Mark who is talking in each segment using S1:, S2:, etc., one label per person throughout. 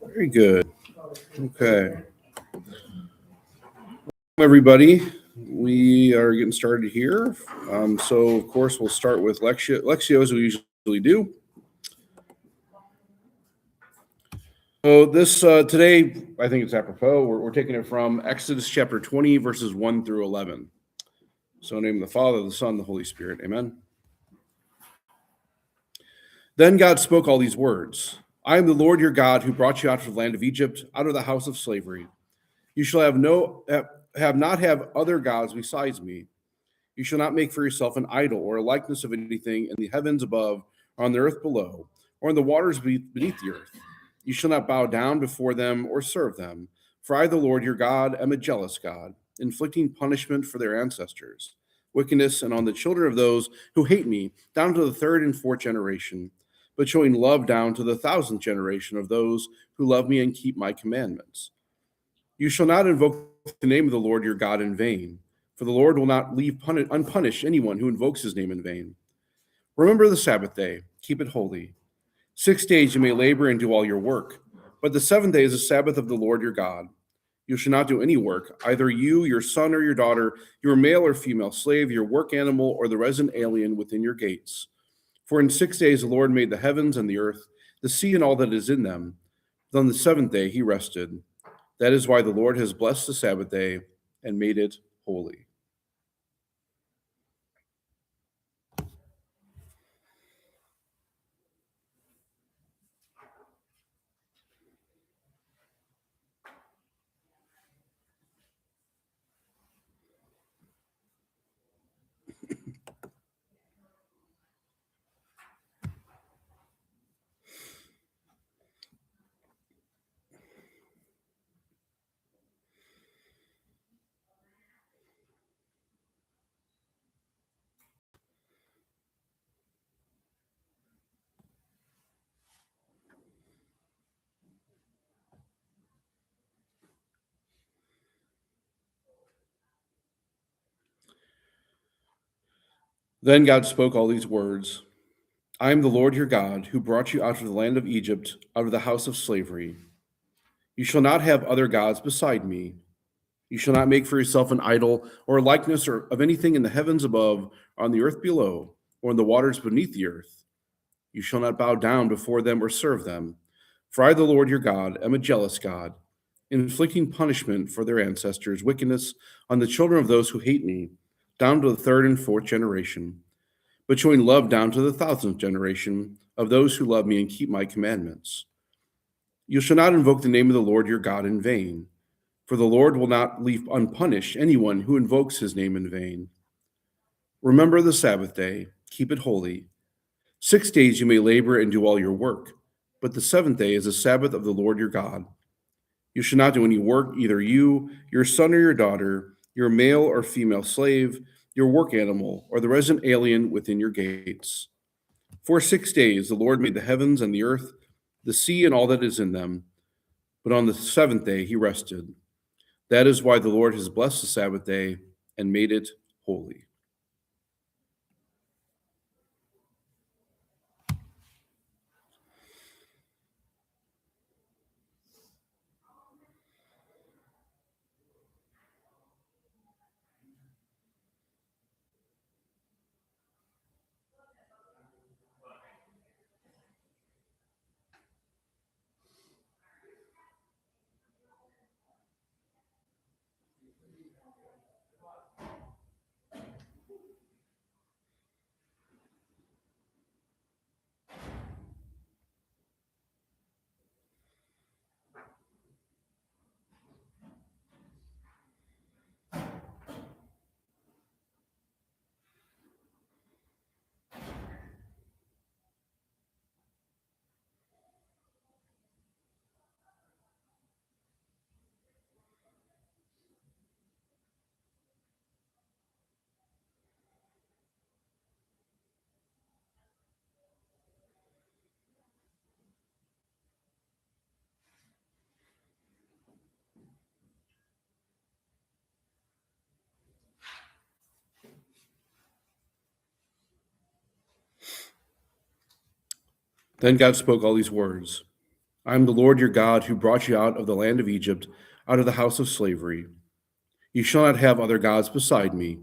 S1: Very good. Okay. Everybody, we are getting started here. So, of course, we'll start with Lectio as we usually do. So this today, I think it's apropos. We're taking it from Exodus chapter 20, verses 1 through 11. So in the name of the Father, the Son, the Holy Spirit. Amen. Then God spoke all these words. I am the Lord your God who brought you out of the land of Egypt, out of the house of slavery. You shall have other gods besides me. You shall not make for yourself an idol or a likeness of anything in the heavens above, or on the earth below, or in the waters beneath the earth. You shall not bow down before them or serve them. For I, the Lord your God, am a jealous God, inflicting punishment for their ancestors, wickedness, and on the children of those who hate me, down to the third and fourth generation, but showing love down to the 1,000th generation of those who love me and keep my commandments. You shall not invoke the name of the Lord your God in vain, for the Lord will not leave unpunished anyone who invokes his name in vain. Remember the Sabbath day, keep it holy. 6 days you may labor and do all your work, but the seventh day is the Sabbath of the Lord your God. You shall not do any work, either you, your son or your daughter, your male or female slave, your work animal, or the resident alien within your gates. For in 6 days the Lord made the heavens and the earth, the sea and all that is in them. But on the seventh day he rested. That is why the Lord has blessed the Sabbath day and made it holy. Then God spoke all these words. I am the Lord your God, who brought you out of the land of Egypt, out of the house of slavery. You shall not have other gods beside me. You shall not make for yourself an idol or a likeness of anything in the heavens above, or on the earth below, or in the waters beneath the earth. You shall not bow down before them or serve them. For I, the Lord your God, am a jealous God, inflicting punishment for their ancestors' wickedness on the children of those who hate me, down to the third and fourth generation, but showing love down to the 1,000th generation of those who love me and keep my commandments. You shall not invoke the name of the Lord your God in vain, for the Lord will not leave unpunished anyone who invokes his name in vain. Remember the Sabbath day, keep it holy. 6 days you may labor and do all your work, but the seventh day is the Sabbath of the Lord your God. You shall not do any work, either you, your son or your daughter, your male or female slave, your work animal, or the resident alien within your gates. For 6 days the Lord made the heavens and the earth, the sea and all that is in them, but on the seventh day he rested. That is why the Lord has blessed the Sabbath day and made it holy. Then God spoke all these words. I am the Lord your God who brought you out of the land of Egypt, out of the house of slavery. You shall not have other gods beside me.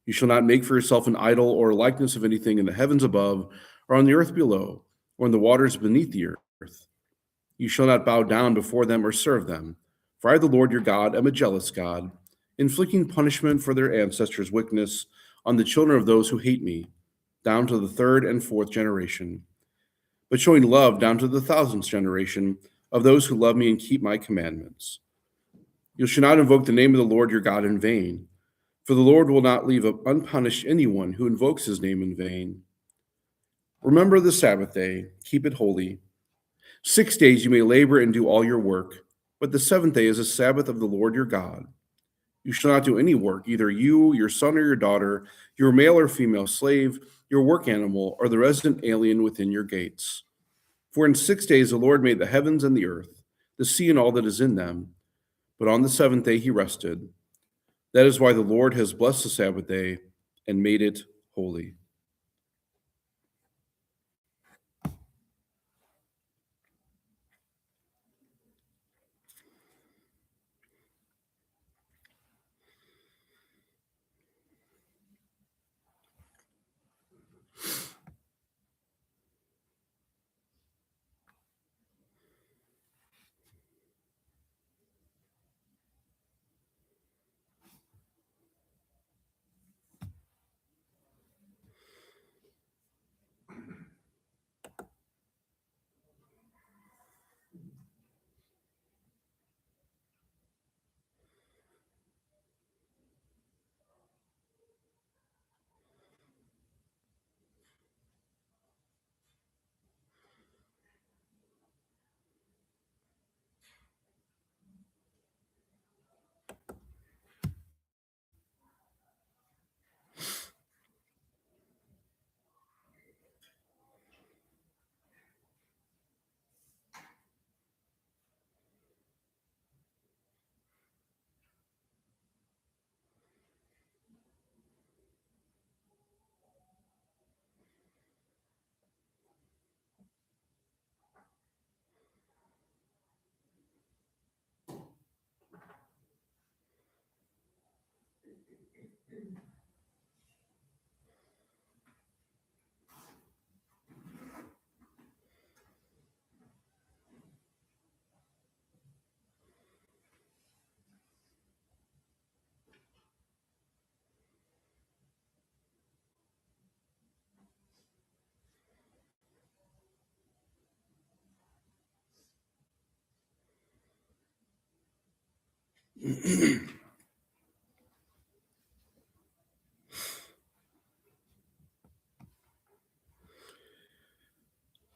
S1: You shall not make for yourself an idol or a likeness of anything in the heavens above, or on the earth below, or in the waters beneath the earth. You shall not bow down before them or serve them. For I, the Lord your God, am a jealous God, inflicting punishment for their ancestors' wickedness on the children of those who hate me, down to the third and fourth generation, but showing love down to the thousandth generation of those who love me and keep my commandments. You shall not invoke the name of the Lord your God in vain, for the Lord will not leave unpunished anyone who invokes his name in vain. Remember the Sabbath day, keep it holy. 6 days you may labor and do all your work, but the seventh day is a Sabbath of the Lord your God. You shall not do any work, either you, your son or your daughter, your male or female slave, your work animal, or the resident alien within your gates. For in 6 days the Lord made the heavens and the earth, the sea and all that is in them, but on the seventh day he rested. That is why the Lord has blessed the Sabbath day and made it holy.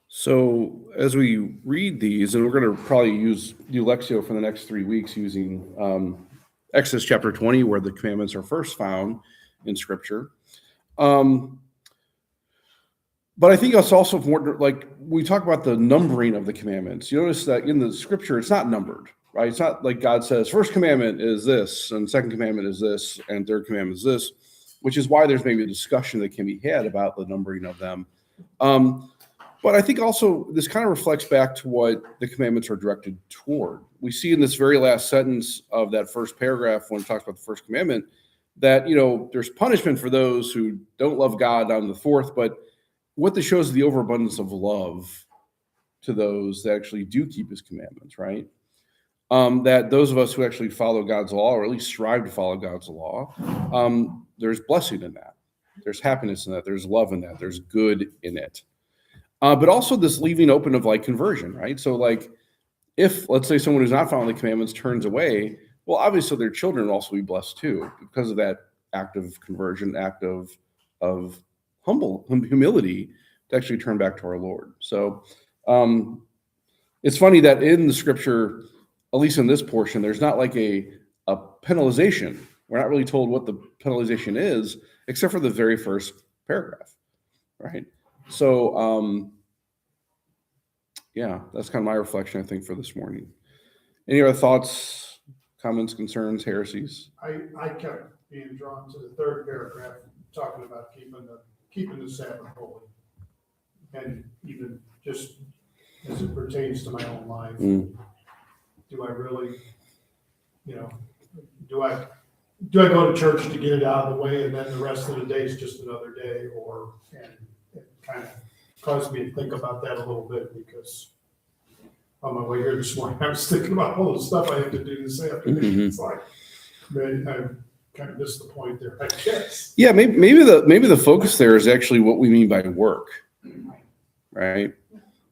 S1: So, as we read these, and we're going to probably do Lexio for the next 3 weeks using Exodus chapter 20, where the commandments are first found in Scripture. But I think it's also important, like we talk about the numbering of the commandments. You notice that in the Scripture, it's not numbered, right? It's not like God says, first commandment is this, and second commandment is this, and third commandment is this, which is why there's maybe a discussion that can be had about the numbering of them. But I think also this kind of reflects back to what the commandments are directed toward. We see in this very last sentence of that first paragraph when it talks about the first commandment that, there's punishment for those who don't love God down to the fourth, but what this shows is the overabundance of love to those that actually do keep his commandments, right? That those of us who actually follow God's law, or at least strive to follow God's law, there's blessing in that. There's happiness in that. There's love in that. There's good in it. But also this leaving open of like conversion, right? So like if, let's say, someone who's not following the commandments turns away, well, obviously their children will also be blessed too because of that act of conversion, act of humility to actually turn back to our Lord. So it's funny that in the Scripture, at least in this portion, there's not like a penalization. We're not really told what the penalization is, except for the very first paragraph, right? So, yeah, that's kind of my reflection, I think, for this morning. Any other thoughts, comments, concerns, heresies?
S2: I kept being drawn to the third paragraph, talking about keeping the Sabbath holy. And even just as it pertains to my own life.
S1: Mm.
S2: Do I really, do I go to church to get it out of the way and then the rest of the day is just another day? And it kind of caused me to think about that a little bit, because on my way here this morning, I was thinking about all the stuff I have to do this afternoon.
S1: Mhm.
S2: It's like, man, I kind of missed the point there, I guess.
S1: Yeah, maybe the focus there is actually what we mean by work, right?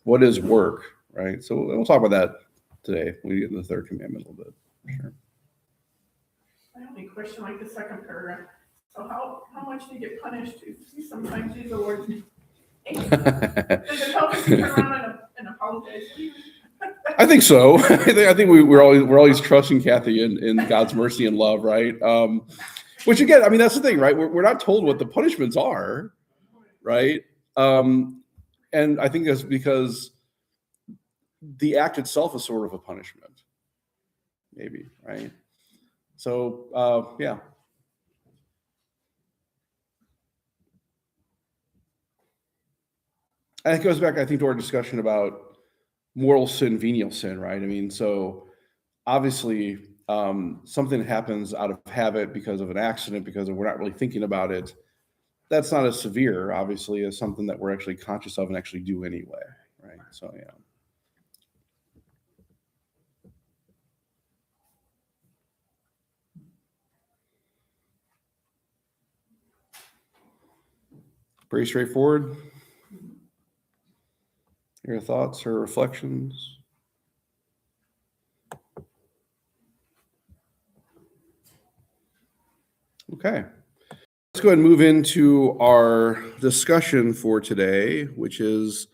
S1: What is work, right? So we'll talk about that today when we get into the third commandment a little bit. Sure.
S3: My only question, like the second paragraph, so how much do you get punished if you sometimes use the Lord's name? Does it help us to turn around and apologize?
S1: I think so. I think we're always trusting Kathy in God's mercy and love, right? Which again, I mean, that's the thing, right? We're not told what the punishments are, right? And I think that's because the act itself is sort of a punishment, maybe, right? So yeah. And it goes back, I think, to our discussion about mortal sin, venial sin, right? I mean, so obviously something happens out of habit because of an accident, because we're not really thinking about it. That's not as severe, obviously, as something that we're actually conscious of and actually do anyway, right? So yeah. Pretty straightforward. Your thoughts or reflections? Okay. Let's go ahead and move into our discussion for today, which is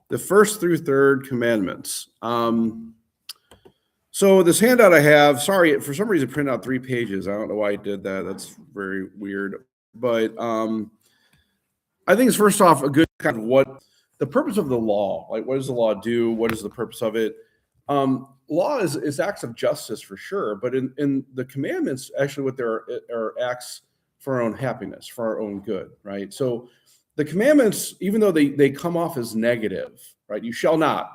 S1: the first through third commandments. So this handout I have, sorry, for some reason, printed out 3 pages. I don't know why I did that. That's very weird. But I think it's first off a good kind of what the purpose of the law, like what does the law do? What is the purpose of it? Law is acts of justice for sure, but in the commandments, actually what there are acts for our own happiness, for our own good, right? So the commandments, even though they come off as negative, right? You shall not,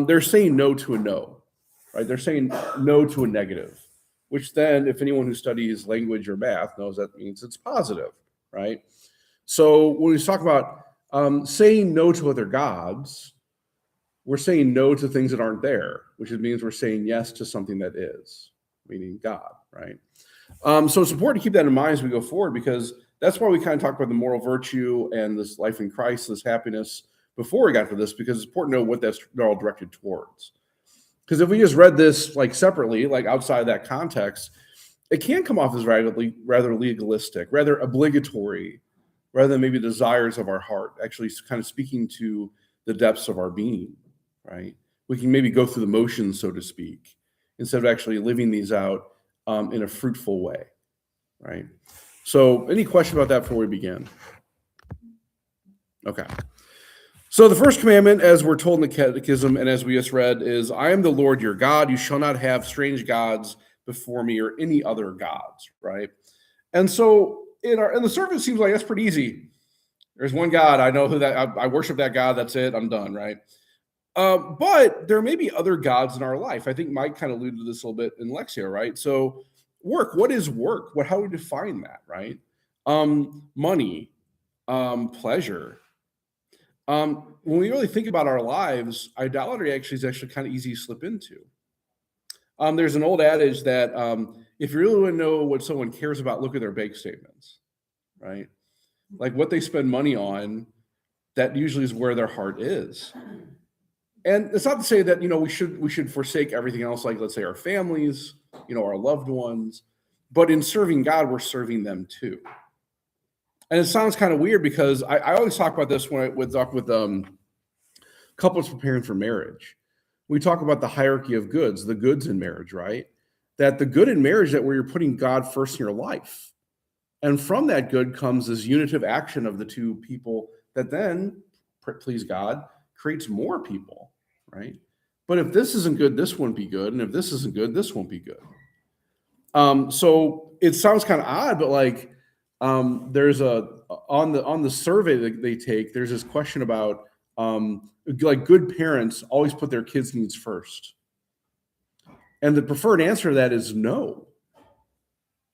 S1: they're saying no to a no, right? They're saying no to a negative, which then if anyone who studies language or math knows that means it's positive, right? So when we talk about saying no to other gods, we're saying no to things that aren't there, which means we're saying yes to something that is, meaning God, right? So it's important to keep that in mind as we go forward, because that's why we kind of talk about the moral virtue and this life in Christ, this happiness before we got to this, because it's important to know what they're all directed towards. Because if we just read this like separately, like outside of that context, it can come off as rather legalistic, rather obligatory, rather than maybe desires of our heart, actually kind of speaking to the depths of our being, right? We can maybe go through the motions, so to speak, instead of actually living these out in a fruitful way, right? So any question about that before we begin? Okay. So the first commandment, as we're told in the Catechism and as we just read, is, I am the Lord your God. You shall not have strange gods before me or any other gods, right? And so in the service, it seems like that's pretty easy. There's one God. I know who that. I worship that God. That's it. I'm done, right? But there may be other gods in our life. I think Mike kind of alluded to this a little bit in Lexio, right? So work. What is work? How do we define that, right? Money, pleasure. When we really think about our lives, idolatry is actually kind of easy to slip into. There's an old adage that if you really want to know what someone cares about, look at their bank statements, right? Like what they spend money on, that usually is where their heart is. And it's not to say that, we should forsake everything else, like let's say our families, our loved ones, but in serving God, we're serving them too. And it sounds kind of weird because I always talk about this when I talk with couples preparing for marriage. We talk about the hierarchy of goods, the goods in marriage, right? That the good in marriage, that where you're putting God first in your life. And from that good comes this unitive action of the two people that then, please God, creates more people, right? But if this isn't good, this won't be good. And if this isn't good, this won't be good. So it sounds kind of odd, but there's on the survey that they take, there's this question about Like good parents always put their kids' needs first. And the preferred answer to that is no.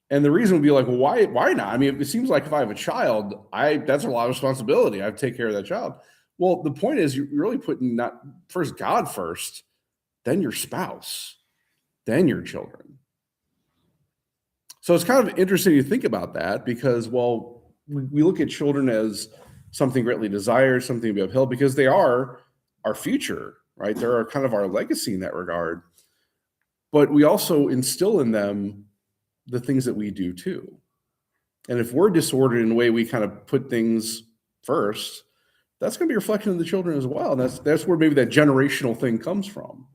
S1: And the reason would be like, well, why not? I mean, it seems like if I have a child, that's a lot of responsibility. I have to take care of that child. Well, the point is you're really putting not first God first, then your spouse, then your children. So it's kind of interesting to think about that because, well, we look at children as something greatly desired, something to be upheld because they are our future, right? They're kind of our legacy in that regard. But we also instill in them the things that we do too. And if we're disordered in the way we kind of put things first, that's going to be a reflection of the children as well. And that's where maybe that generational thing comes from,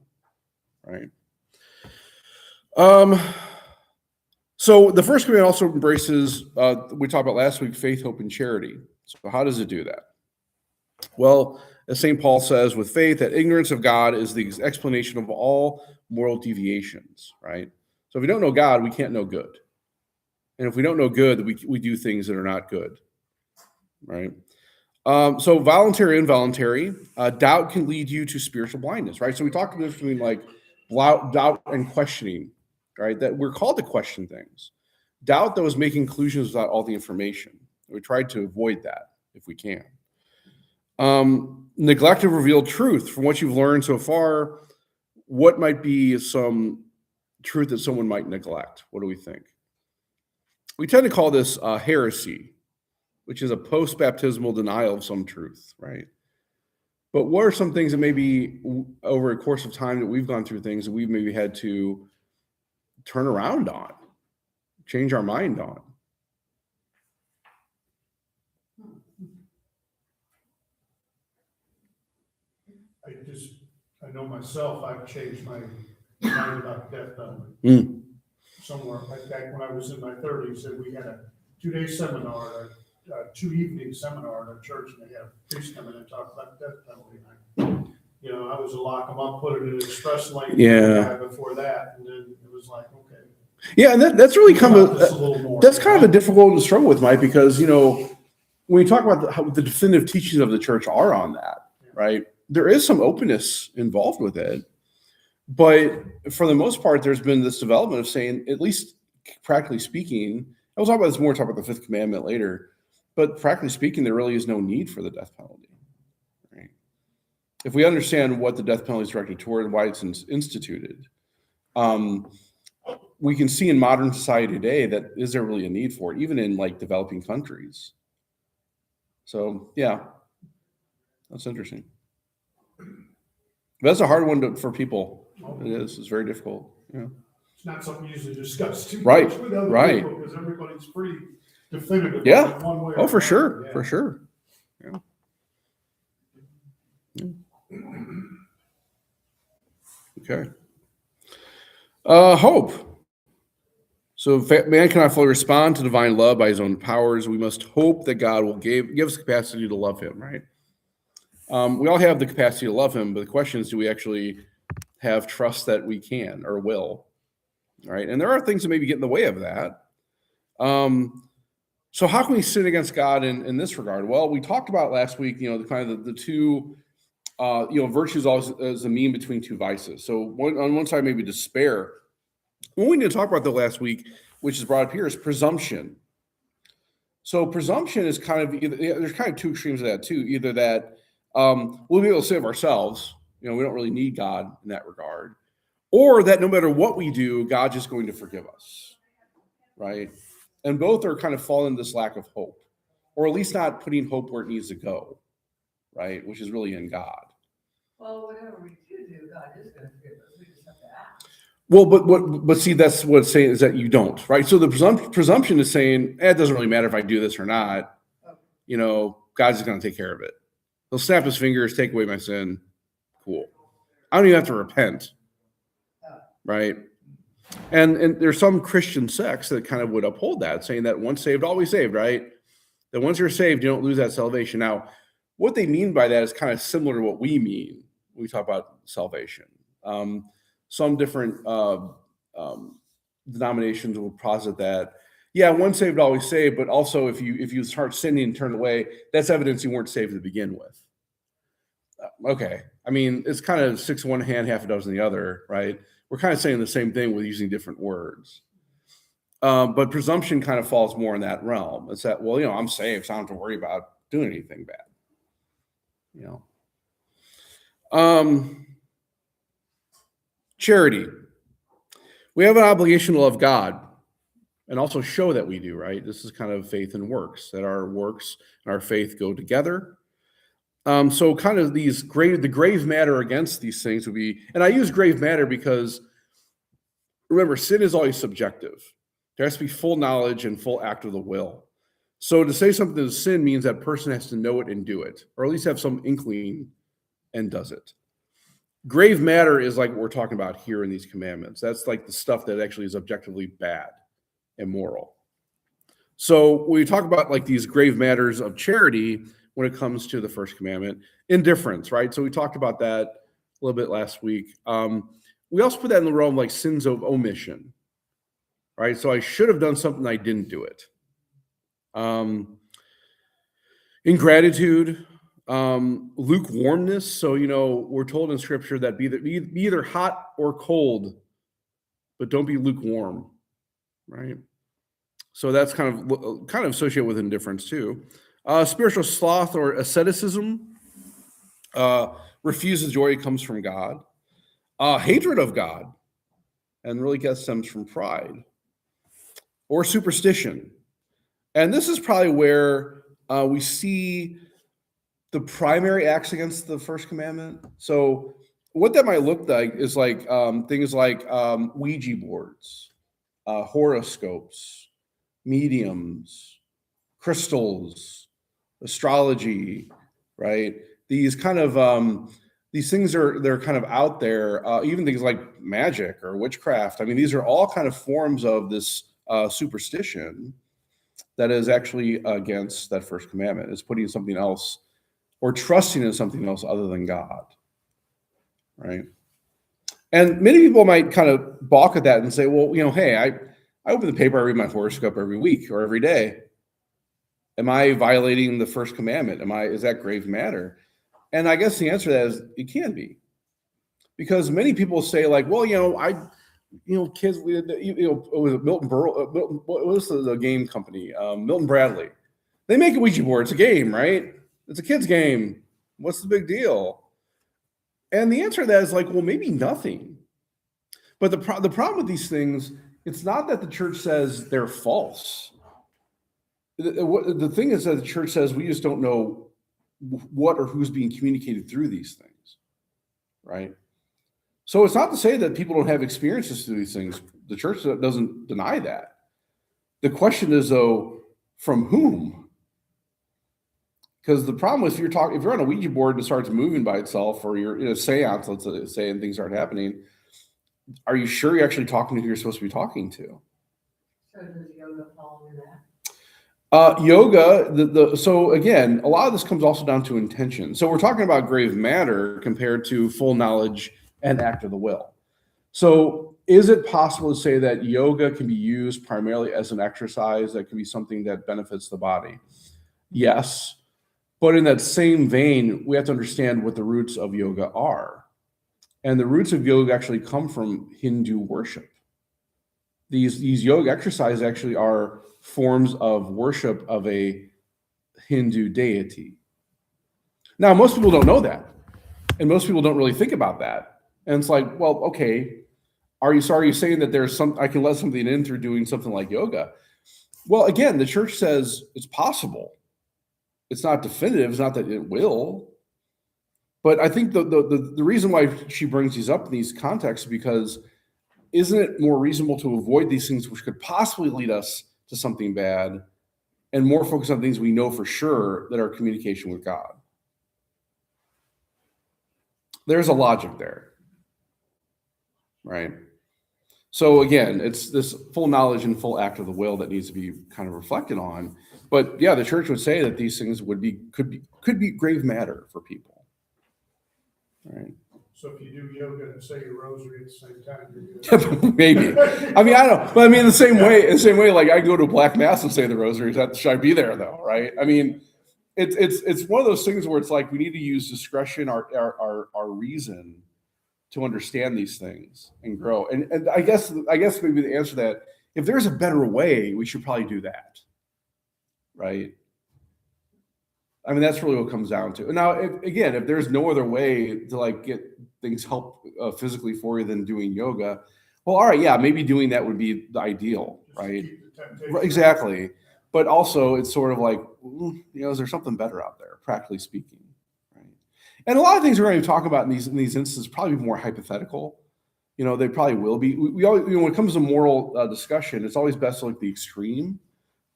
S1: right? So the first command also embraces, we talked about last week, faith, hope, and charity. So how does it do that? Well, as St. Paul says, with faith, that ignorance of God is the explanation of all moral deviations, right? So if we don't know God, we can't know good. And if we don't know good, we do things that are not good, right? So voluntary, involuntary, doubt can lead you to spiritual blindness, right? So we talked about between like doubt and questioning, right? That we're called to question things. Doubt, though, is making conclusions without all the information. We tried to avoid that if we can. Neglect to reveal truth. From what you've learned so far, what might be some truth that someone might neglect? What do we think? We tend to call this heresy, which is a post-baptismal denial of some truth, right? But what are some things that maybe over a course of time that we've gone through things that we've maybe had to turn around on, change our mind on?
S2: I know myself, I've changed my mind about the death penalty. Somewhere, back when I was in my 30s, and we had a 2-day seminar, a 2-evening seminar at our church, and they had a priest come in and talk about the death penalty. And I was to lock them up, put it in an express lane before that, and then it was like, okay.
S1: Yeah, and that's really kind of a difficult one to struggle with, Mike, because when you talk about how the definitive teachings of the church are on that, right? There is some openness involved with it, but for the most part, there's been this development of saying, at least practically speaking, and we'll talk about this more, talk about the fifth commandment later, but practically speaking, there really is no need for the death penalty, right? If we understand what the death penalty is directed toward and why it's instituted, we can see in modern society today that is there really a need for it, even in like developing countries. So yeah, that's interesting. But that's a hard one for people. It is. It's very difficult. Yeah.
S2: It's not something usually discussed too
S1: much
S2: with other people because everybody's pretty definitive.
S1: Yeah.
S2: One way
S1: for sure. Yeah. For sure. Yeah. Okay. Hope. So man cannot fully respond to divine love by his own powers. We must hope that God will give us capacity to love him, right? We all have the capacity to love him, but the question is, do we actually have trust that we can or will, right? And there are things that maybe get in the way of that. So how can we sin against God in this regard? Well, we talked about last week, the kind of the two, virtues always as a mean between two vices. So on one side, maybe despair. What we need to talk about the last week, which is brought up here, is presumption. So presumption is kind of, there's kind of two extremes of that too. Either that we'll be able to save ourselves, we don't really need God in that regard, or that no matter what we do, God's just going to forgive us, right? And both are kind of falling into this lack of hope, or at least not putting hope where it needs to go, right? Which is really in God.
S4: Well, whatever we do, God is going to forgive us. We just have to ask.
S1: Well, but see, that's what it's saying is that you don't, right? So the presumption is saying, it doesn't really matter if I do this or not. Okay. God's just going to take care of it. He'll snap his fingers, take away my sin. Cool. I don't even have to repent, right? And there's some Christian sects that kind of would uphold that, saying that once saved, always saved, right? That once you're saved, you don't lose that salvation. Now, what they mean by that is kind of similar to what we mean when we talk about salvation. Some different denominations will posit that, once saved, always saved, but also if you start sinning and turn away, that's evidence you weren't saved to begin with. Okay. I mean, it's kind of six one hand, half a dozen the other, right? We're kind of saying the same thing with using different words. But presumption kind of falls more in that realm. It's that, well, I'm saved, so I don't have to worry about doing anything bad. Charity. We have an obligation to love God and also show that we do, right? This is kind of faith and works, that our works and our faith go together. So kind of the grave matter against these things would be, and I use grave matter because remember, sin is always subjective. There has to be full knowledge and full act of the will. So to say something is sin means that person has to know it and do it, or at least have some inkling and does it. Grave matter is like what we're talking about here in these commandments. That's like the stuff that actually is objectively bad, immoral. So when we talk about like these grave matters of charity, when it comes to the first commandment, indifference, right? So we talked about that a little bit last week. We also put that in the realm like sins of omission, right? So I should have done something, I didn't do it. Ingratitude, lukewarmness. So, we're told in scripture that be either hot or cold, but don't be lukewarm, right? So that's kind of associated with indifference too. Spiritual sloth or asceticism, refuses joy comes from God. Hatred of God, and really stems from pride. Or superstition. And this is probably where we see the primary acts against the first commandment. So what that might look like is like things like Ouija boards, horoscopes, mediums, crystals, astrology, right? These kind of these things they're kind of out there. Even things like magic or witchcraft. I mean, these are all kind of forms of this superstition that is actually against that first commandment. It's putting something else or trusting in something else other than God, right? And many people might kind of balk at that and say, well, hey, I open the paper, I read my horoscope every week or every day. Am I violating the first commandment? Is that grave matter? And I guess the answer to that is it can be. Because many people say like, well, kids, Milton Berle, what was the game company? Milton Bradley. They make a Ouija board. It's a game, right? It's a kid's game. What's the big deal? And the answer to that is like, well, maybe nothing. But the problem with these things, it's not that the church says they're false. The thing is that the church says we just don't know what or who's being communicated through these things, right? So it's not to say that people don't have experiences through these things. The church doesn't deny that. The question is, though, from whom? Because the problem is if you're on a Ouija board and it starts moving by itself, or you're in a seance, let's say, and things aren't happening, are you sure you're actually talking to who you're supposed to be talking to?
S4: So does yoga fall into that?
S1: Yoga, so again, a lot of this comes also down to intention. So we're talking about grave matter compared to full knowledge and act of the will. So is it possible to say that yoga can be used primarily as an exercise that can be something that benefits the body? Yes. But in that same vein, we have to understand what the roots of yoga are. And the roots of yoga actually come from Hindu worship. These yoga exercises actually are forms of worship of a Hindu deity. Now, most people don't know that. And most people don't really think about that. And it's like, well, okay, are you saying that I can let something in through doing something like yoga? Well, again, the church says it's possible. It's not definitive. It's not that it will. But I think the reason why she brings these up in these contexts is because isn't it more reasonable to avoid these things which could possibly lead us to something bad and more focus on things we know for sure that are communication with God? There's a logic there, right? So again, it's this full knowledge and full act of the will that needs to be kind of reflected on. But yeah, the church would say that these things could be grave matter for people, right?
S2: So if you do yoga and say your rosary at the same time, you're good.
S1: Maybe. I mean, I don't. But I mean, in the same way, like I go to a black mass and say the rosary. Should I be there though, right? I mean, it's one of those things where it's like we need to use discretion, our reason to understand these things and grow. And I guess maybe the answer to that, if there's a better way, we should probably do that, right? I mean, that's really what it comes down to. Now, if there's no other way to like get things help physically for you than doing yoga, well, all right, yeah, maybe doing that would be the ideal,
S2: Just to
S1: right?
S2: keep the temptation
S1: Right,
S2: out.
S1: exactly. But also, it's sort of like, is there something better out there, practically speaking, right? And a lot of things we're going to talk about in these instances probably more hypothetical. They probably will be. We always, when it comes to moral discussion, it's always best to look at the extreme.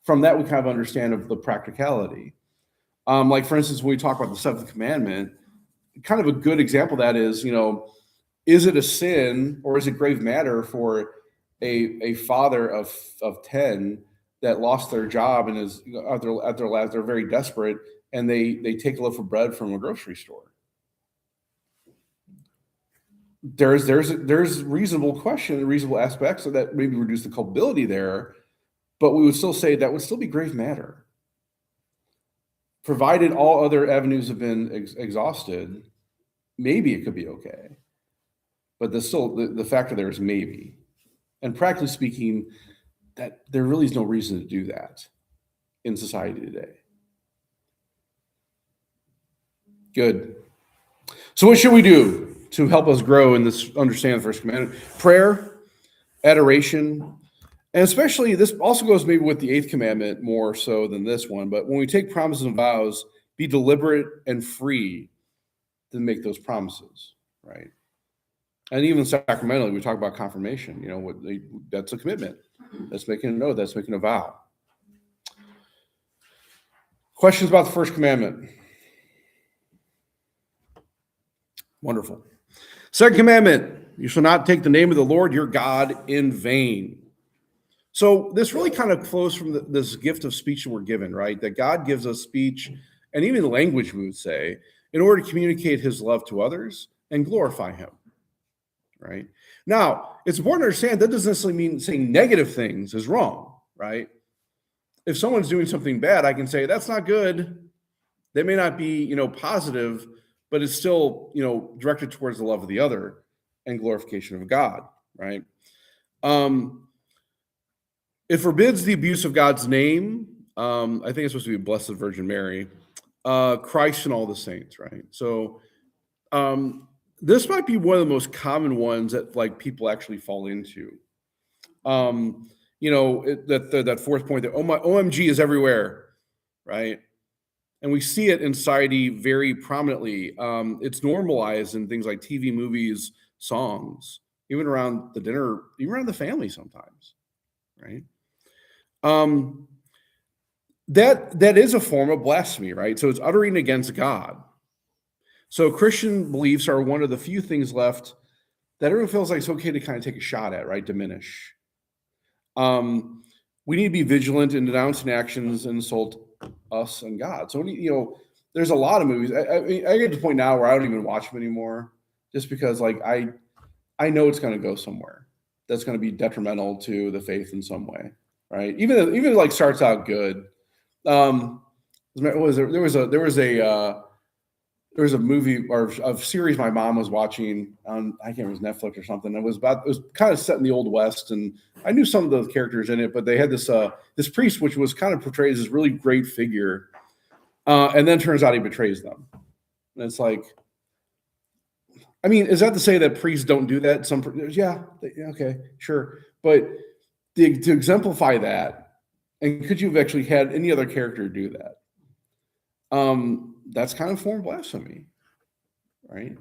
S1: From that, we kind of understand of the practicality. Like for instance, when we talk about the seventh commandment, kind of a good example of that is, is it a sin or is it grave matter for a father of 10 that lost their job and is at their last, they're very desperate, and they take a loaf of bread from a grocery store? There's reasonable question, reasonable aspects of that, maybe reduce the culpability there, but we would still say that would still be grave matter. Provided all other avenues have been exhausted, maybe it could be okay. But there's still the factor there is maybe. And practically speaking, that there really is no reason to do that in society today. Good. So what should we do to help us grow in this understanding of the first commandment? Prayer, adoration, and especially this also goes maybe with the eighth commandment more so than this one. But when we take promises and vows, be deliberate and free to make those promises, right? And even sacramentally, we talk about confirmation. That's a commitment. That's making an oath. That's making a vow. Questions about the first commandment? Wonderful. Second commandment, you shall not take the name of the Lord your God in vain. So this really kind of flows from this gift of speech that we're given, right? That God gives us speech and even language, we would say, in order to communicate his love to others and glorify him, right? Now, it's important to understand that doesn't necessarily mean saying negative things is wrong, right? If someone's doing something bad, I can say, that's not good. They may not be, positive, but it's still, directed towards the love of the other and glorification of God, right? It forbids the abuse of God's name. I think it's supposed to be Blessed Virgin Mary, Christ and all the saints, right? So this might be one of the most common ones that like people actually fall into. That fourth point that OMG is everywhere, right? And we see it in society very prominently. It's normalized in things like TV, movies, songs, even around the dinner, even around the family sometimes, right? That is a form of blasphemy, right? So it's uttering against God. So Christian beliefs are one of the few things left that everyone feels like it's okay to kind of take a shot at, right? Diminish. We need to be vigilant in denouncing actions that insult us and God. So, there's a lot of movies. I get to the point now where I don't even watch them anymore, just because like I know it's going to go somewhere that's going to be detrimental to the faith in some way, right? Even like starts out good. There was a movie or a series my mom was watching on, I can't remember, it was Netflix or something. It was kind of set in the Old West, and I knew some of the characters in it, but they had this priest, which was kind of portrayed as this really great figure, and then turns out he betrays them. And it's like, I mean, is that to say that priests don't do that? Okay, sure, but to exemplify that, and could you have actually had any other character do that? That's kind of a form of blasphemy, right?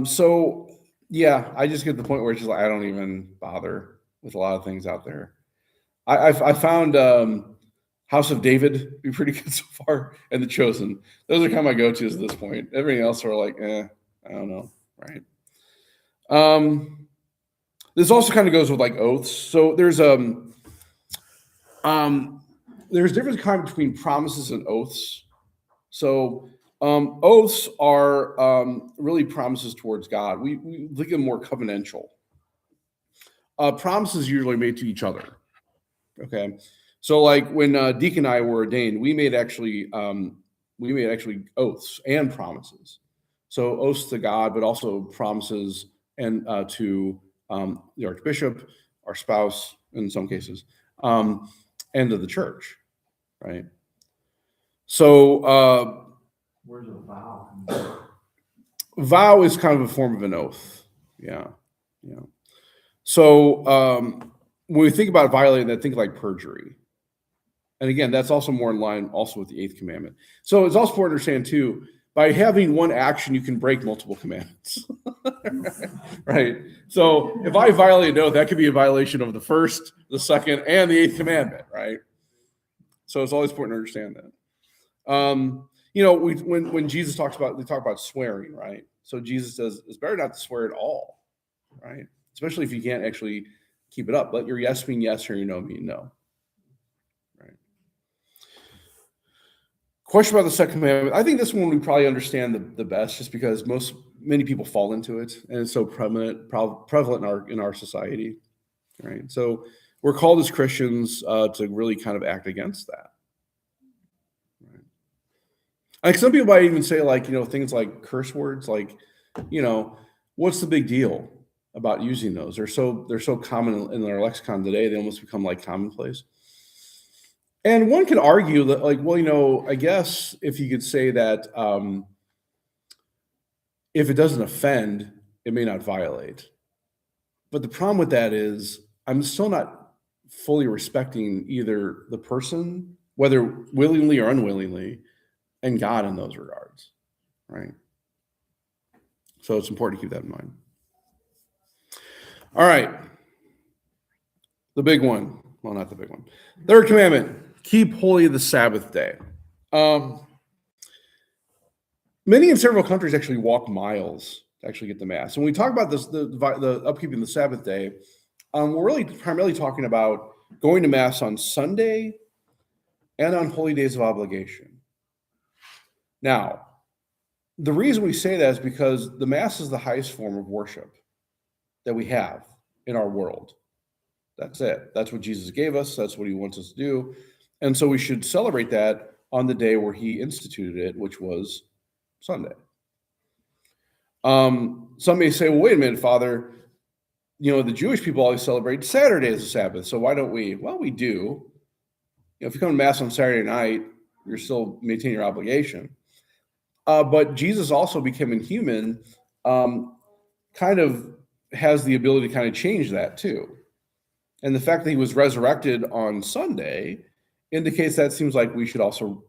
S1: So yeah, I just get to the point where it's just like I don't even bother with a lot of things out there. I found House of David be pretty good so far, and The Chosen. Those are kind of my go-tos at this point. Everything else are like, I don't know, right? This also kind of goes with like oaths. So there's difference kind of between promises and oaths. So oaths are really promises towards God. We look at them more covenantal. Promises usually made to each other. Okay, So like when Deacon and I were ordained, we made actually oaths and promises. So oaths to God, but also promises and to the Archbishop, our spouse in some cases, and to the church, right? So
S5: Where's a vow?
S1: vow is kind of a form of an oath. Yeah. So when we think about violating that, think like perjury. And again, that's also more in line also with the eighth commandment. So it's also important to understand too, by having one action, you can break multiple commandments. Right? So if I violate an oath, that could be a violation of the first, the second, and the eighth commandment, right? So it's always important to understand that. When Jesus talk about swearing, right? So Jesus says it's better not to swear at all, right? Especially if you can't actually keep it up. Let your yes mean yes or your no mean no. Right. Question about the second commandment. I think this one we probably understand the best, just because many people fall into it, and it's so prevalent in our society, right? So we're called as Christians to really kind of act against that. Right? Like some people might even say, like, things like curse words, like, what's the big deal about using those? They're so common in our lexicon today, they almost become like commonplace. And one could argue that, like, well, I guess if you could say that if it doesn't offend, it may not violate. But the problem with that is I'm still not fully respecting either the person, whether willingly or unwillingly, and God in those regards, right? So it's important to keep that in mind. All right. The big one. Well, not the big one. Third commandment, keep holy the Sabbath day. Many in several countries actually walk miles to actually get to Mass. When we talk about this, the upkeeping the Sabbath day, we're really primarily talking about going to Mass on Sunday and on holy days of obligation. Now, the reason we say that is because the Mass is the highest form of worship that we have in our world. That's it. That's what Jesus gave us. That's what he wants us to do. And so we should celebrate that on the day where he instituted it, which was Sunday. Some may say, well, wait a minute, Father, the Jewish people always celebrate Saturday as a Sabbath. So why don't we? Well, we do. If you come to Mass on Saturday night, you're still maintaining your obligation. But Jesus also becoming human kind of has the ability to kind of change that too. And the fact that he was resurrected on Sunday indicates that seems like we should also,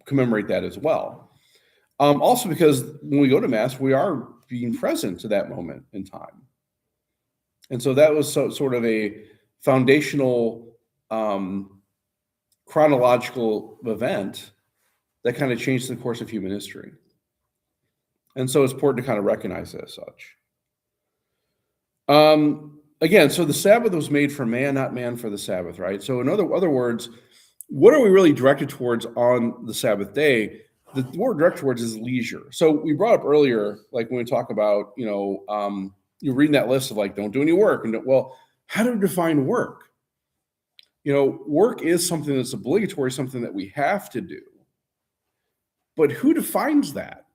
S1: commemorate that as well. Also because when we go to Mass, we are being present to that moment in time. And so that was sort of a foundational chronological event that kind of changed the course of human history. And so it's important to kind of recognize it as such. Again, so the Sabbath was made for man, not man for the Sabbath, right? So in other words, what are we really directed towards on the Sabbath day? The word directed towards is leisure. So we brought up earlier, like when we talk about, you're reading that list of like, don't do any work. And well, how do we define work? Work is something that's obligatory, something that we have to do. But who defines that?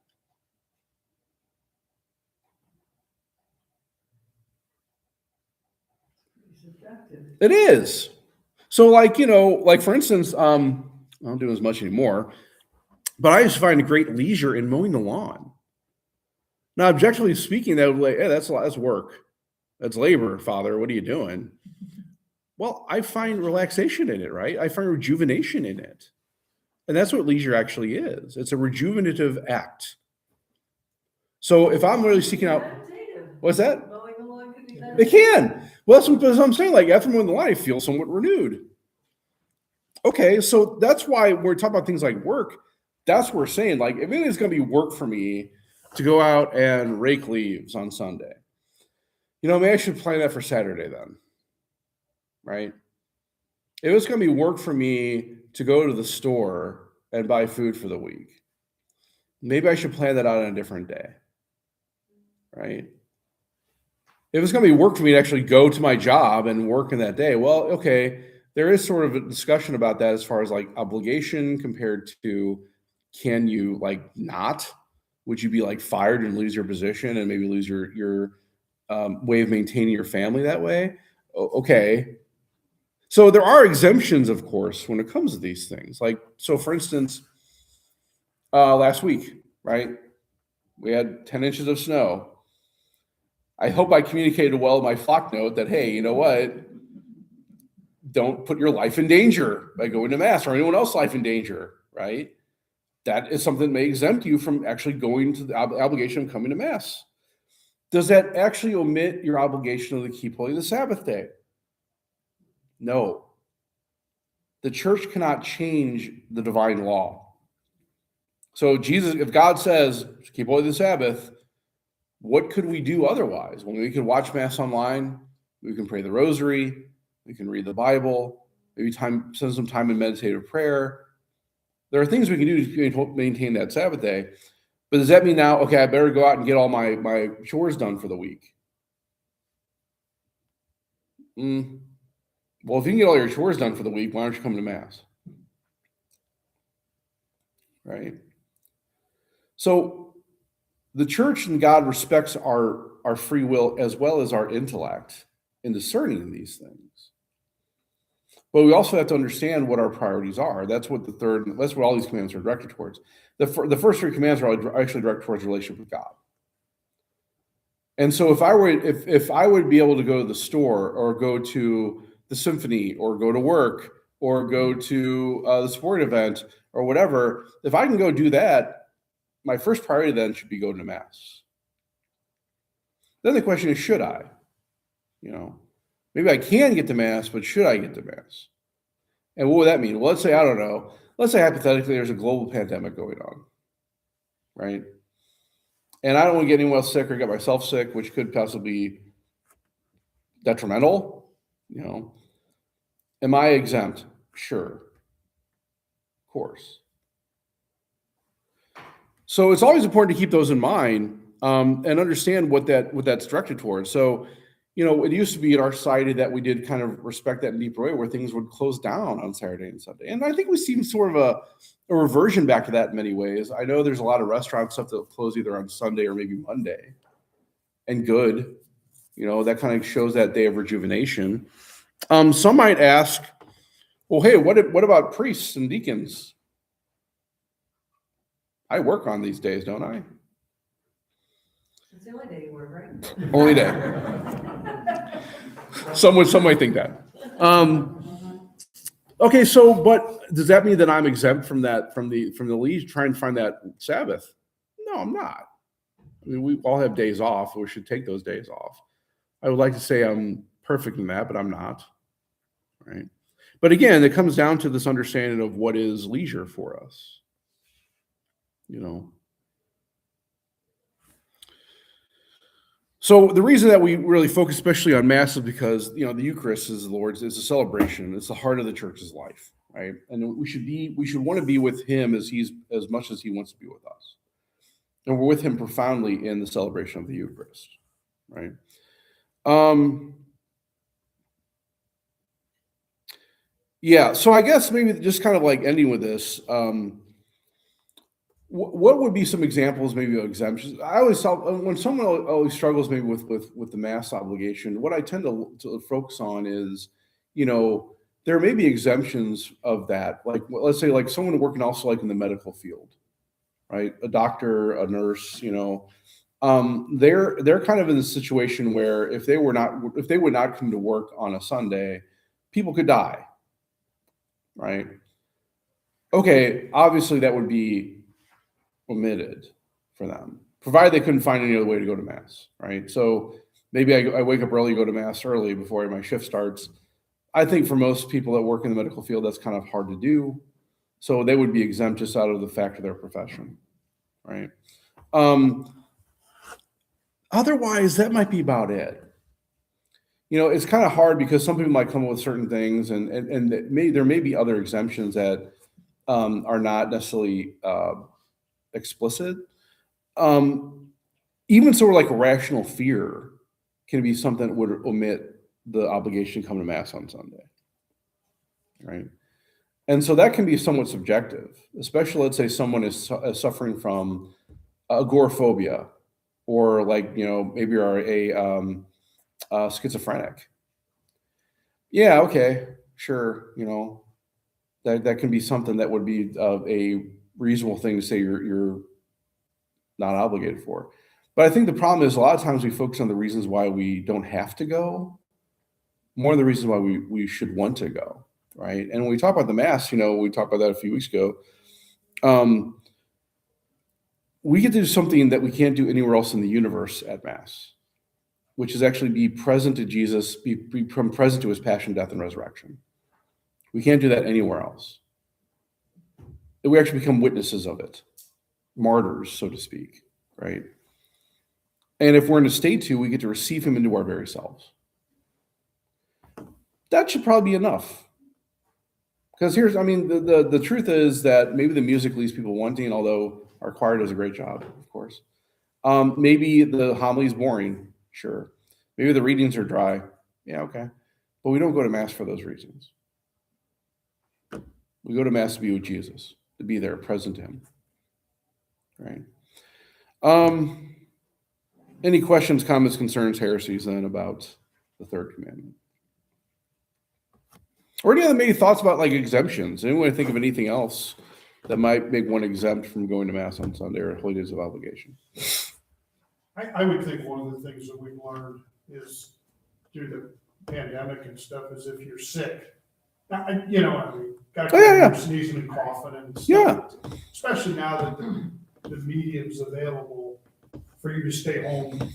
S1: It is. So like for instance, I don't do as much anymore, but I just find a great leisure in mowing the lawn. Now, objectively speaking, that would be like, hey, that's work. That's labor, Father. What are you doing? Well, I find relaxation in it, right? I find rejuvenation in it. And that's what leisure actually is. It's a rejuvenative act. So if I'm really seeking out, what's that?
S4: Mowing the lawn could be that.
S1: It can. Well, that's what I'm saying. Like after mowing the lawn, I feel somewhat renewed. Okay, so that's why we're talking about things like work. That's what we're saying. Like if it is going to be work for me to go out and rake leaves on Sunday, maybe I should plan that for Saturday then, right? If it's going to be work for me to go to the store and buy food for the week, maybe I should plan that out on a different day, right? if it's going to be work for me to actually go to my job and work in that day, well, okay, there is sort of a discussion about that as far as like obligation compared to, can you like not? Would you be like fired and lose your position and maybe lose your way of maintaining your family that way? Okay. So there are exemptions, of course, when it comes to these things. Like, so for instance, last week, right? We had 10 inches of snow. I hope I communicated well in my flock note that, hey, you know what? Don't put your life in danger by going to mass, or anyone else's life in danger, right? That is something that may exempt you from actually going to the obligation of coming to mass. Does that actually omit your obligation to keep holy the Sabbath day? No. The church cannot change the divine law. So Jesus, if God says, keep holy the Sabbath, what could we do otherwise? Well, we could watch mass online. We can pray the rosary. We can read the Bible. Maybe spend some time in meditative prayer. There are things we can do to maintain that Sabbath day. But does that mean now, okay, I better go out and get all my chores done for the week? Well, if you can get all your chores done for the week, why aren't you coming to mass? Right? So the church and God respects our free will as well as our intellect in discerning these things. But we also have to understand what our priorities are. That's what all these commands are directed towards. The first three commands are actually directed towards relationship with God. And so if I would be able to go to the store or go to the symphony or go to work or go to the sport event or whatever, if I can go do that, my first priority then should be going to mass. Then the question is, should I? Maybe I can get to mass, but should I get to mass? And what would that mean? Well, let's say, I don't know. Let's say hypothetically there's a global pandemic going on, right? And I don't want to get anyone else sick or get myself sick, which could possibly be detrimental. Am I exempt? Sure. Of course. So it's always important to keep those in mind and understand what that's directed towards. So, it used to be in our society that we did kind of respect that in a deeper way, where things would close down on Saturday and Sunday. And I think we've seen sort of a reversion back to that in many ways. I know there's a lot of restaurants stuff that close either on Sunday or maybe Monday. And good, that kind of shows that day of rejuvenation. Some might ask, well, hey, what about priests and deacons? I work on these days, don't I?
S4: It's the only day you work, right?
S1: Only day. Some might think that. Okay, so but does that mean that I'm exempt from that, from the lead trying to find that Sabbath? No, I'm not. I mean, we all have days off. We should take those days off. I would like to say I'm perfect in that, but I'm not. Right? But again, it comes down to this understanding of what is leisure for us. So the reason that we really focus especially on Mass is because, the Eucharist is the Lord's, it's a celebration. It's the heart of the church's life, right? And we should want to be with him as much as he wants to be with us. And we're with him profoundly in the celebration of the Eucharist, right? Yeah, so I guess maybe just kind of like ending with this, what would be some examples maybe of exemptions? I always tell, when someone always struggles maybe with the mass obligation, what I tend to focus on is, there may be exemptions of that. Like, let's say like someone working also like in the medical field, right? A doctor, a nurse, they're kind of in a situation where if they would not come to work on a Sunday, people could die, right? Okay, obviously that would be omitted for them, provided they couldn't find any other way to go to mass, right? So maybe I wake up early, go to mass early before my shift starts. I think for most people that work in the medical field, that's kind of hard to do. So they would be exempt just out of the fact of their profession, right? Otherwise, that might be about it. It's kind of hard because some people might come up with certain things, and there may be other exemptions that are not necessarily explicit. Even sort of like rational fear, can be something that would omit the obligation to come to Mass on Sunday, right? And so that can be somewhat subjective, especially let's say someone is suffering from agoraphobia, or like, maybe you're a schizophrenic. Yeah, okay, sure, that can be something that would be a reasonable thing to say you're not obligated for. But I think the problem is a lot of times we focus on the reasons why we don't have to go, more than the reasons why we should want to go, right? And when we talk about the Mass, we talked about that a few weeks ago. We get to do something that we can't do anywhere else in the universe at Mass, which is actually be present to Jesus, become present to his passion, death, and resurrection. We can't do that anywhere else. We actually become witnesses of it, martyrs, so to speak, right? And if we're in a state to, we get to receive him into our very selves. That should probably be enough. Because the truth is that maybe the music leaves people wanting, although our choir does a great job, of course. Maybe the homily is boring, sure. Maybe the readings are dry, yeah, okay. But we don't go to Mass for those reasons. We go to Mass to be with Jesus, to be there, present to him, right? Any questions, comments, concerns, heresies then about the third commandment? Or any other maybe thoughts about like exemptions? Anyone think of anything else that might make one exempt from going to Mass on Sunday or holy days of obligation?
S2: I would think one of the things that we've learned is through the pandemic and stuff is if you're sick, got to sneezing and coughing and stuff.
S1: Yeah.
S2: Especially now that the medium's available for you to stay home,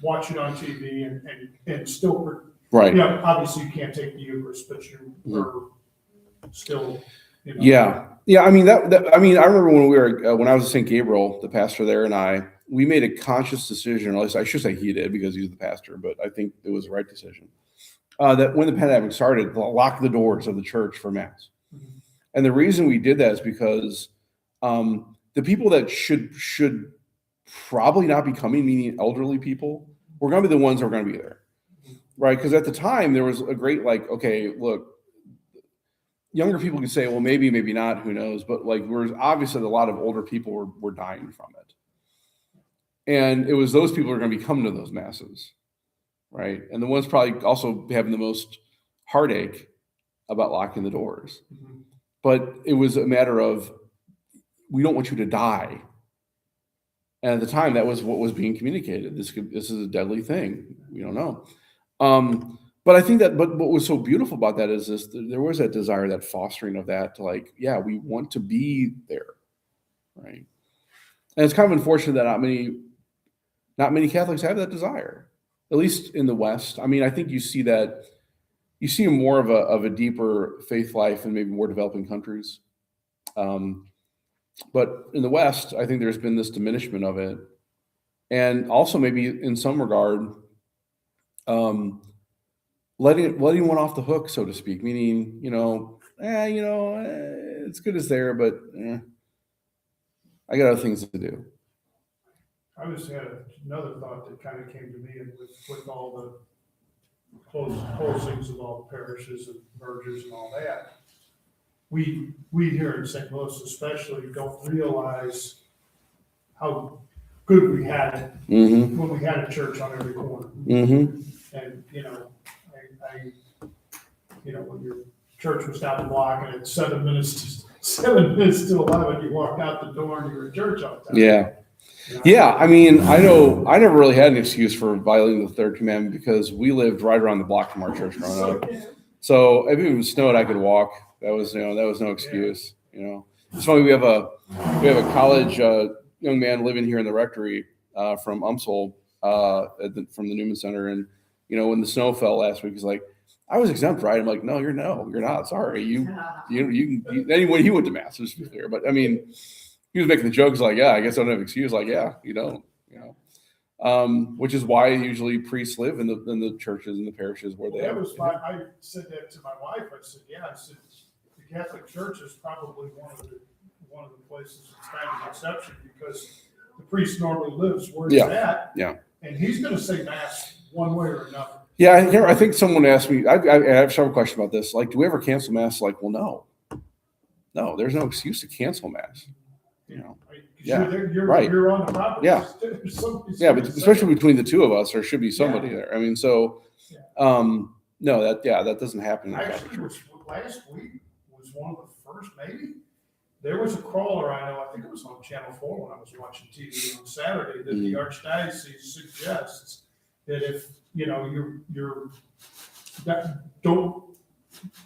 S2: watch it on TV, and still,
S1: right.
S2: Obviously you can't take the Eucharist, but you are still,
S1: Yeah. I mean, I remember when I was at St. Gabriel, the pastor there and we made a conscious decision, or at least I should say he did because he's the pastor, but I think it was the right decision, that when the pandemic started, to lock the doors of the church for Mass. Mm-hmm. And the reason we did that is because the people that should probably not be coming, meaning elderly people, were going to be the ones that were going to be there, right? Because at the time, there was a great, okay, look, younger people could say, well, maybe not, who knows? But there's obviously a lot of older people were dying from it. And it was those people who are going to be coming to those Masses, right? And the ones probably also having the most heartache about locking the doors. Mm-hmm. But it was a matter of, we don't want you to die. And at the time, that was what was being communicated. This is a deadly thing. We don't know. But I think that, but what was so beautiful about that is there was that desire, that fostering of that to we want to be there, right? And it's kind of unfortunate that not many Catholics have that desire, at least in the West. I mean, I think you see more of a deeper faith life in maybe more developing countries. But in the West, I think there's been this diminishment of it. And also maybe in some regard, letting one off the hook, so to speak, meaning, it's good as there, but I got other things to do.
S2: I just had another thought that kind of came to me with all the closings of all the parishes and mergers and all that. We here in St. Louis especially don't realize how good we had it mm-hmm. when we had a church on every corner. Mm-hmm. And, when your church was down the block and it's 7 minutes to 11, you walked out the door and you were in church all the time. Yeah.
S1: Yeah, I mean, I know I never really had an excuse for violating the third commandment because we lived right around the block from our church growing up. So if it snowed, I could walk. That was no excuse. It's funny. We have a college young man living here in the rectory from UMSL from the Newman Center, and when the snow fell last week, he's like, "I was exempt, right?" I'm like, "No, you're not. Sorry, you anyway." He went to Mass, just to be clear, but I mean. He was making the jokes like, yeah, I guess I don't have an excuse. Like, yeah, you don't, which is why usually priests live in the churches and the parishes where they have.
S2: I said that to my wife. I said, the Catholic Church is probably one of the places that's kind of an exception because the priest normally lives where he's at.
S1: Yeah.
S2: And he's going to say Mass one way or another.
S1: Yeah, I think someone asked me, I have several questions about this. Like, do we ever cancel mass? Like, well, no, there's no excuse to cancel mass. You know,
S2: 'Cause
S1: Yeah,
S2: you're
S1: right.
S2: You're on the property.
S1: Yeah.
S2: Somebody's
S1: yeah, but
S2: gonna say
S1: especially
S2: it.
S1: between the two of us, there should be somebody
S2: Yeah.
S1: there. I mean, so,
S2: Yeah.
S1: no, that doesn't happen. In the Catholic
S2: Actually,
S1: Church.
S2: last week was one of the first, maybe. There was a crawler I know, I think it was on Channel 4 when I was watching TV on Saturday, that the Archdiocese suggests that if, you're don't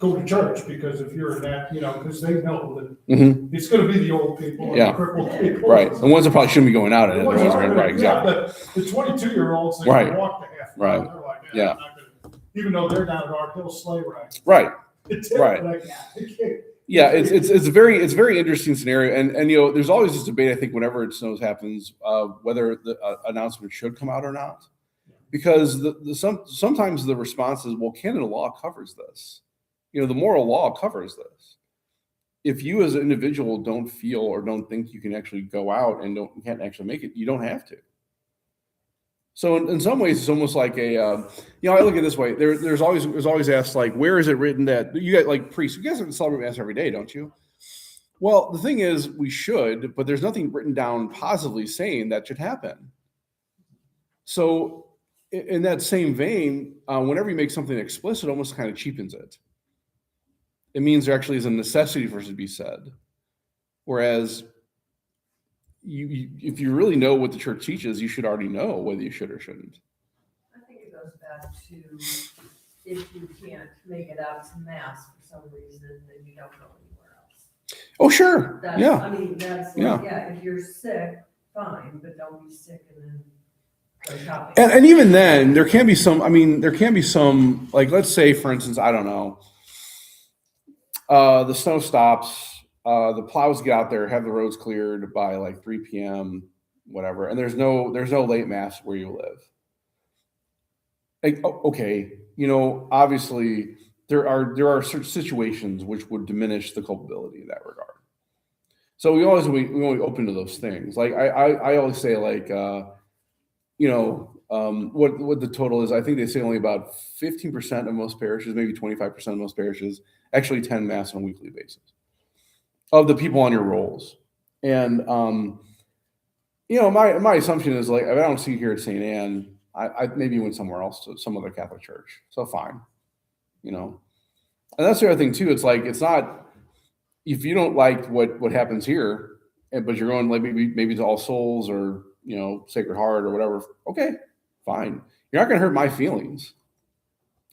S2: go to church, because if you're in that, because they know that
S1: Mhm.
S2: it's gonna be the old people and
S1: Yeah.
S2: the crippled people.
S1: Right. The ones that probably shouldn't be going out at it.
S2: The
S1: The
S2: ones
S1: ones
S2: that
S1: that are,
S2: are
S1: right, exactly.
S2: The 22-year-olds that
S1: Right.
S2: can walk the half
S1: Right.
S2: mile, they're like,
S1: Yeah.
S2: I'm not gonna, even though they're down at Art Hill sleigh ride.
S1: Right. Right.
S2: Like, they can't.
S1: Yeah, it's a very interesting scenario, and there's always this debate. I think whenever it snows happens, whether the announcement should come out or not, because sometimes the response is, well, canon law covers this. The moral law covers this. If you as an individual don't feel or don't think you can actually go out and can't actually make it, you don't have to. So in some ways, it's almost like I look at it this way. There's always asked, like, where is it written that you got, like, priests? You guys have to celebrate mass every day, don't you? Well, the thing is, we should, but there's nothing written down positively saying that should happen. So in that same vein, whenever you make something explicit, it almost kind of cheapens it. It means there actually is a necessity for it to be said. Whereas if you really know what the church teaches, you should already know whether you should or shouldn't.
S4: I think it goes back to, if you can't make it out to mass for some reason, then you don't go anywhere else.
S1: Oh, sure.
S4: That's,
S1: Yeah.
S4: I mean, that's
S1: Yeah.
S4: like, if you're sick, fine, but don't be sick and then go shopping.
S1: And even then, there can be some, like, let's say, for instance, I don't know, the snow stops, the plows get out there, have the roads cleared by like 3 p.m., whatever, and there's no late mass where you live. Like, okay, obviously there are certain situations which would diminish the culpability in that regard. So we always open to those things. Like I always say, like, what the total is. I think they say only about 15% of most parishes, maybe 25% of most parishes, actually attend mass on a weekly basis of the people on your rolls. And my assumption is, like, if I don't see you here at St. Anne, I maybe went somewhere else to some other Catholic church. So fine, and that's the other thing too. It's like, it's not, if you don't like what happens here, but you're going, like, maybe to All Souls or Sacred Heart or whatever. Okay, fine. You're not going to hurt my feelings.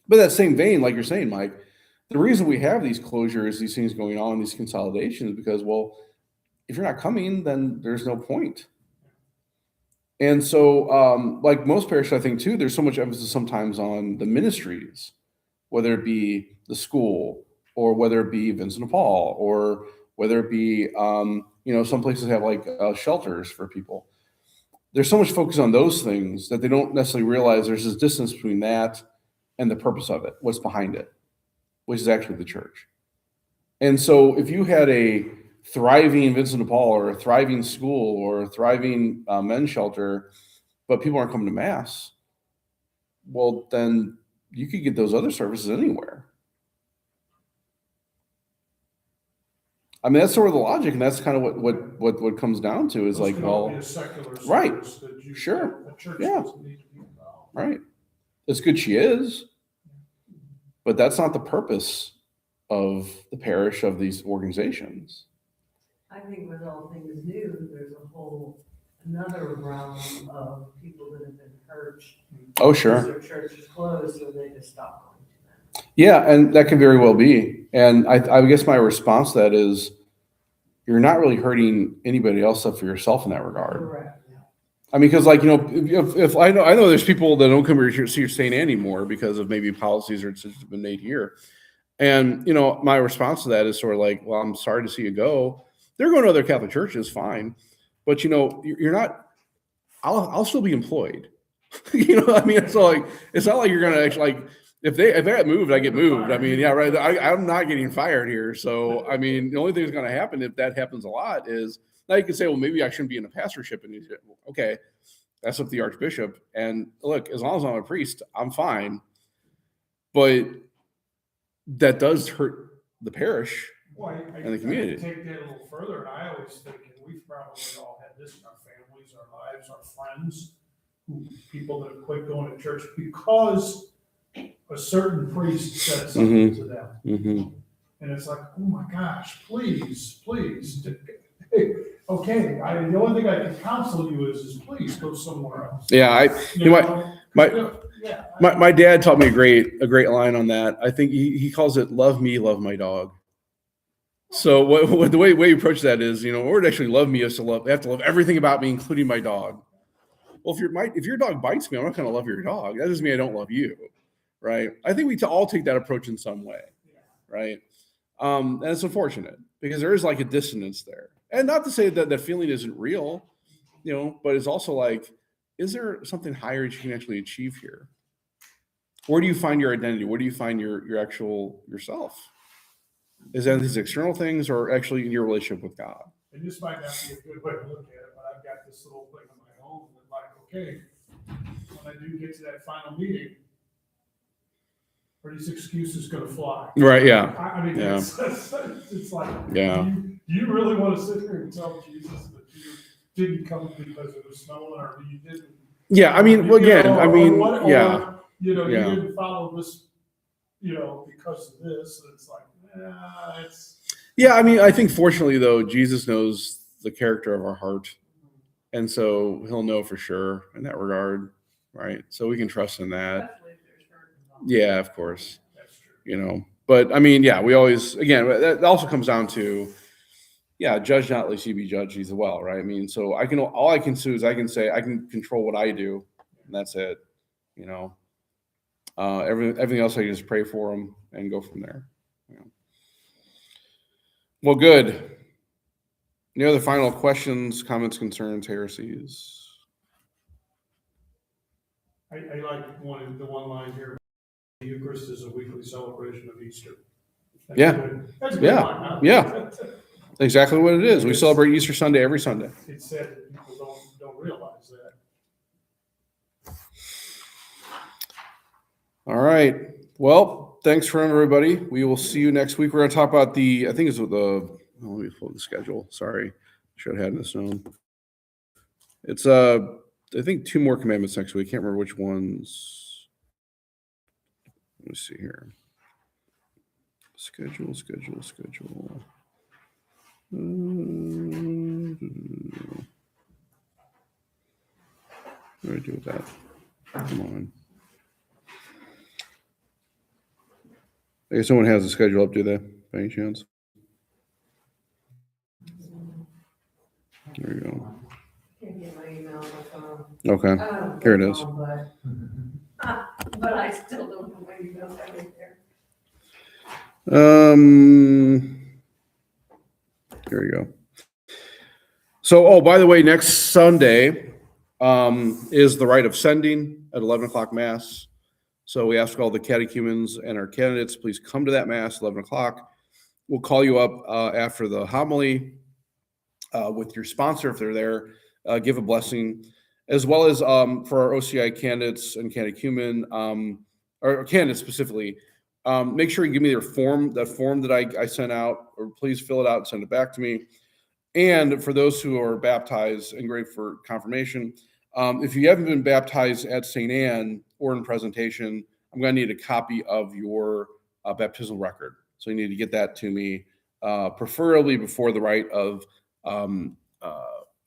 S1: But in that same vein, like you're saying, Mike, the reason we have these closures, these things going on, these consolidations, because, well, if you're not coming, then there's no point. And so, like most parishes, I think too, there's so much emphasis sometimes on the ministries, whether it be the school or whether it be Vincent de Paul or whether it be, some places have like shelters for people. There's so much focus on those things that they don't necessarily realize there's this distance between that and the purpose of it, what's behind it, which is actually the church. And so if you had a thriving Vincent de Paul or a thriving school or a thriving men's shelter, but people aren't coming to mass, well, then you could get those other services anywhere. I mean, that's sort of the logic, and that's kind of what comes down to is,
S2: Those
S1: like,
S2: can all
S1: well,
S2: be a secular
S1: right.
S2: service that you-
S1: Sure.
S2: the church
S1: Yeah.
S2: doesn't need to be involved.
S1: right. It's good she is, but that's not the purpose of the parish, of these organizations.
S4: I think with all things new, there's another realm of people that have been hurt.
S1: Oh,
S4: Because
S1: sure.
S4: their church is closed, so they just stop going to them.
S1: Yeah, and that can very well be. And I guess my response to that is, you're not really hurting anybody else except for yourself in that regard.
S4: Correct.
S1: I mean, because, like, if I know there's people that don't come here to see your St. Anne anymore because of maybe policies or decisions have been made here. And, my response to that is sort of like, well, I'm sorry to see you go. They're going to other Catholic churches, fine. But, you're not, I'll still be employed. I mean, it's like, it's not like you're going to actually, like, if I get moved, I get moved. I mean, yeah, right. I'm not getting fired here. So, I mean, the only thing that's going to happen if that happens a lot is, now you can say, well, maybe I shouldn't be in a pastorship in Egypt. Okay. That's up to the archbishop. And look, as long as I'm a priest, I'm fine. But that does hurt the parish.
S2: Well,
S1: And the community.
S2: I take that a little further, and I always think, and we've probably all had this in our families, our lives, our friends, people that have quit going to church because a certain priest said something to them.
S1: Mm-hmm.
S2: And it's like, oh my gosh, please. Okay, the only thing I can counsel you is please go somewhere else.
S1: Yeah,
S2: Yeah.
S1: my dad taught me a great line on that. I think he calls it "love me, love my dog." So what the way you approach that is, in order to actually love me, is I have to love everything about me, including my dog. Well, if your dog bites me, I'm not going to love your dog. That doesn't mean I don't love you, right? I think we all take that approach in some way, right? And it's unfortunate because there is like a dissonance there, and not to say that that feeling isn't real, but it's also like, is there something higher you can actually achieve here? Where do you find your identity? Where do you find your actual yourself? Is that these external things or actually in your relationship with God?
S2: And this might not be a good way to look at it, but I've got this little thing on my own that, like, okay, when I do get to that final meeting, are these excuses going to fly?
S1: Right. Yeah.
S2: I mean,
S1: Yeah.
S2: it's like,
S1: Yeah.
S2: do you really want to sit here and tell Jesus that you didn't come because it was snowing, or you didn't?
S1: Yeah. I mean, well, again, yeah.
S2: You
S1: Yeah.
S2: didn't follow this, because of this. And it's like, it's.
S1: Yeah. I mean, I think fortunately though, Jesus knows the character of our heart, and so He'll know for sure in that regard, right? So we can trust in that.
S3: Especially if there's hurt involved.
S1: Yeah, of course.
S2: That's true.
S1: But I mean, yeah, we always, again, that also comes down to, judge not lest ye be judged as well, right? I mean, so all I can do is I can say I can control what I do, and that's it. Everything else I can just pray for them and go from there. Well, good. Any other final questions, comments, concerns, heresies?
S2: I like the one line here. The Eucharist is a weekly celebration of Easter. That's
S1: Yeah.
S2: good. That's a good
S1: Yeah.
S2: line, huh?
S1: Yeah. Exactly what it is. We celebrate Easter Sunday every Sunday.
S2: It's sad that people don't realize that.
S1: All right. Well, thanks for everybody. We will see you next week. We're going to talk about let me pull the schedule. Sorry. Should have had this known. It's, I think 2 more commandments next week. Can't remember which ones. Let me see here. Schedule. What do I do with that? Come on. I guess someone has the schedule up, do they, by any chance? There you go.
S4: Can't get my email on my phone.
S1: Okay,
S4: I don't have
S1: here
S4: a
S1: it is.
S4: phone, But I still don't know my emails are in there.
S1: Here we go. So, by the way, next Sunday is the rite of sending at 11 o'clock Mass. So we ask all the catechumens and our candidates, please come to that Mass, 11 o'clock. We'll call you up after the homily with your sponsor if they're there, give a blessing, as well as for our OCI candidates and catechumen, or candidates specifically. Make sure you give me that form that I sent out, or please fill it out and send it back to me. And for those who are baptized and ready for confirmation, if you haven't been baptized at St. Anne or in presentation, I'm going to need a copy of your baptismal record. So you need to get that to me, preferably before the rite of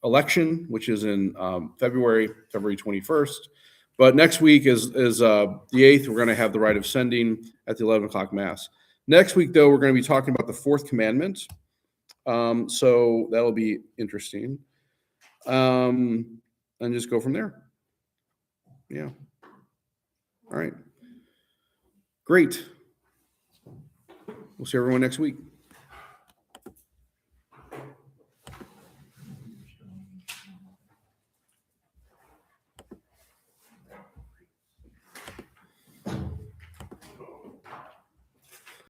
S1: election, which is in February 21st. But next week is the 8th. We're going to have the rite of sending at the 11 o'clock Mass. Next week, though, we're going to be talking about the 4th commandment. So that'll be interesting. And just go from there. Yeah. All right. Great. We'll see everyone next week.